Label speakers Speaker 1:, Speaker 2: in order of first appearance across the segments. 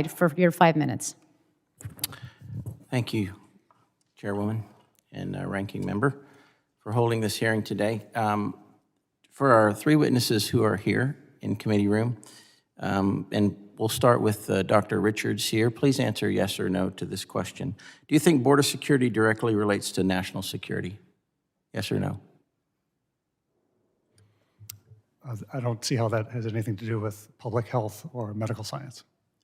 Speaker 1: for your 5 minutes.
Speaker 2: Thank you, Chairwoman and Ranking Member, for holding this hearing today. For our three witnesses who are here in committee room, and we'll start with Dr. Richards here. Please answer yes or no to this question. Do you think border security directly relates to national security? Yes or no?
Speaker 3: I don't see how that has anything to do with public health or medical science.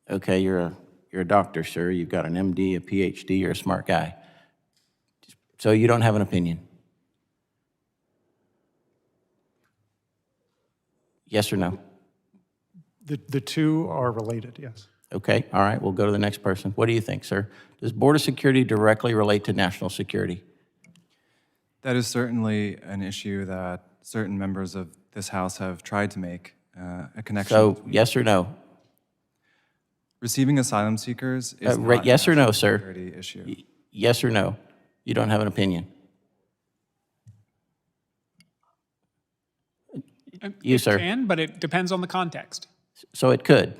Speaker 2: Okay, you're a doctor, sir. You've got an MD, a PhD. You're a smart guy. So you don't have an opinion? Yes or no?
Speaker 3: The two are related, yes.
Speaker 2: Okay, all right, we'll go to the next person. What do you think, sir? Does border security directly relate to national security?
Speaker 4: That is certainly an issue that certain members of this House have tried to make a connection.
Speaker 2: So, yes or no?
Speaker 4: Receiving asylum seekers is not
Speaker 2: yes
Speaker 4: a
Speaker 2: or no,
Speaker 4: national
Speaker 2: sir?
Speaker 4: security issue.
Speaker 2: Yes or no? You don't have an opinion? You, sir?
Speaker 5: It can, but it depends on the context.
Speaker 2: So it could?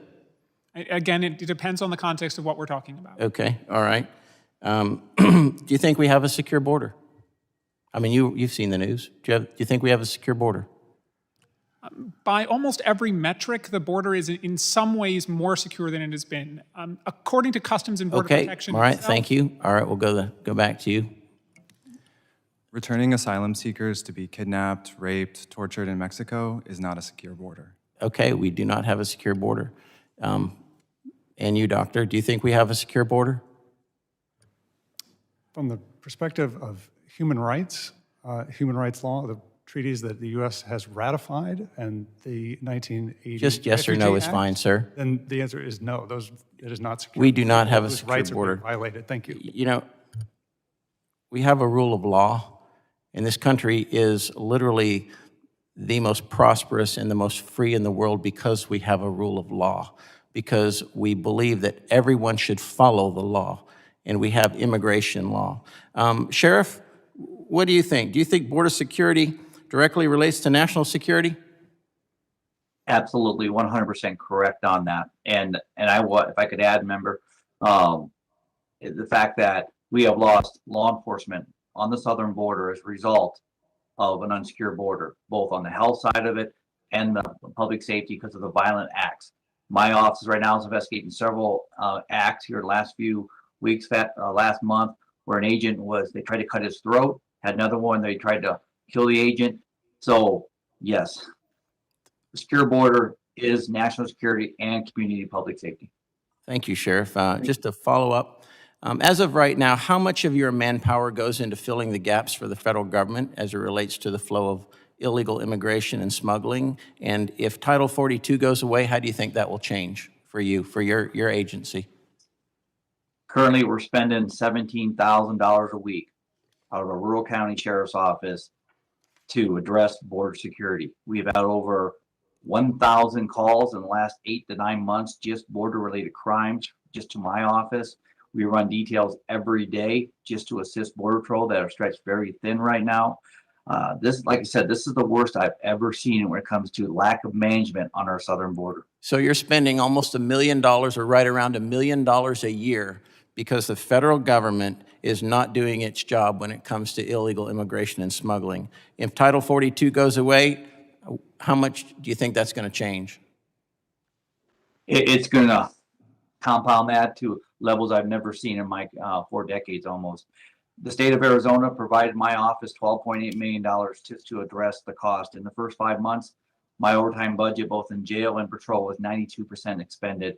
Speaker 5: Again, it depends on the context of what we're talking about.
Speaker 2: Okay, all right. Do you think we have a secure border? I mean, you've seen the news. Do you think we have a secure border?
Speaker 5: By almost every metric, the border is in some ways more secure than it has been. According to Customs and Border Protection.
Speaker 2: All right, thank you. All right, we'll go back to you.
Speaker 4: Returning asylum seekers to be kidnapped, raped, tortured in Mexico is not a secure border.
Speaker 2: Okay, we do not have a secure border. And you, doctor, do you think we have a secure border?
Speaker 3: From the perspective of human rights law, the treaties that the U.S. has ratified and the 1980
Speaker 2: Just yes or no is fine, sir.
Speaker 3: Then the answer is no. It is not secure.
Speaker 2: We do not have a
Speaker 3: Those
Speaker 2: secure
Speaker 3: rights
Speaker 2: border.
Speaker 3: are being violated. Thank you.
Speaker 2: You know, we have a rule of law, and this country is literally the most prosperous and the most free in the world because we have a rule of law, because we believe that everyone should follow the law, and we have immigration law. Sheriff, what do you think? Do you think border security directly relates to national security?
Speaker 6: Absolutely, 100% correct on that. And if I could add, member, the fact that we have lost law enforcement on the southern border as a result of an unsecure border, both on the health side of it and the public safety because of the violent acts. My office right now is investigating several acts here the last few weeks, last month, where an agent they tried to cut his throat, had another one, they tried to kill the agent. So yes, the secure border is national security and community public safety.
Speaker 2: Thank you, Sheriff. Just to follow up, as of right now, how much of your manpower goes into filling the gaps for the federal government as it relates to the flow of illegal immigration and smuggling? And if Title 42 goes away, how do you think that will change for you, for your agency?
Speaker 6: Currently, we're spending $17,000 a week out of a rural county sheriff's office to address border security. We've had over 1,000 calls in the last 8 to 9 months, just border-related crimes, just to my office. We run details every day just to assist Border Patrol that are stretched very thin right now. Like I said, this is the worst I've ever seen when it comes to lack of management on our southern border.
Speaker 2: So you're spending almost $1 million or right around $1 million a year because the federal government is not doing its job when it comes to illegal immigration and smuggling. If Title 42 goes away, how much do you think that's going to change?
Speaker 6: It's going to compound that to levels I've never seen in my 4 decades almost. The state of Arizona provided my office $12.8 million just to address the cost. In the first 5 months, my overtime budget, both in jail and patrol, was 92% expended.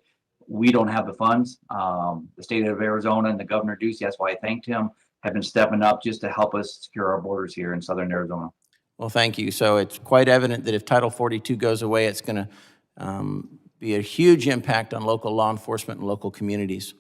Speaker 6: We don't have the funds. The state of Arizona and the Governor Ducey, that's why I thanked him, have been stepping up just to help us secure our borders here in southern Arizona.
Speaker 2: Well, thank you. So it's quite evident that if Title 42 goes away, it's going to be a huge impact on local law enforcement and local communities.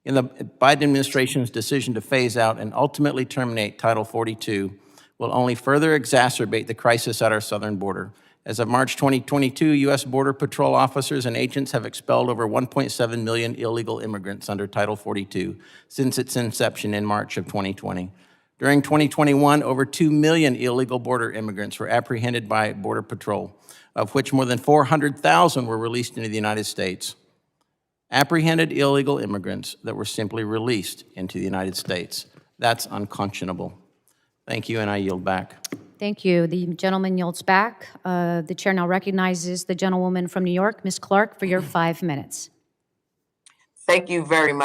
Speaker 2: In the Biden administration's decision to phase out and ultimately terminate Title 42 will only further exacerbate the crisis at our southern border. As of March 2022, U.S. Border Patrol officers and agents have expelled over 1.7 million illegal immigrants under Title 42 since its inception in March of 2020. During 2021, over 2 million illegal border immigrants were apprehended by Border Patrol, of which more than 400,000 were released into the United States. apprehended illegal immigrants that were simply released into the United States. That's unconscionable. Thank you, and I yield back.
Speaker 1: Thank you. The gentleman yields back. The chair now recognizes the gentlewoman from New York, Ms. Clark, for your 5 minutes.
Speaker 7: Thank you very much.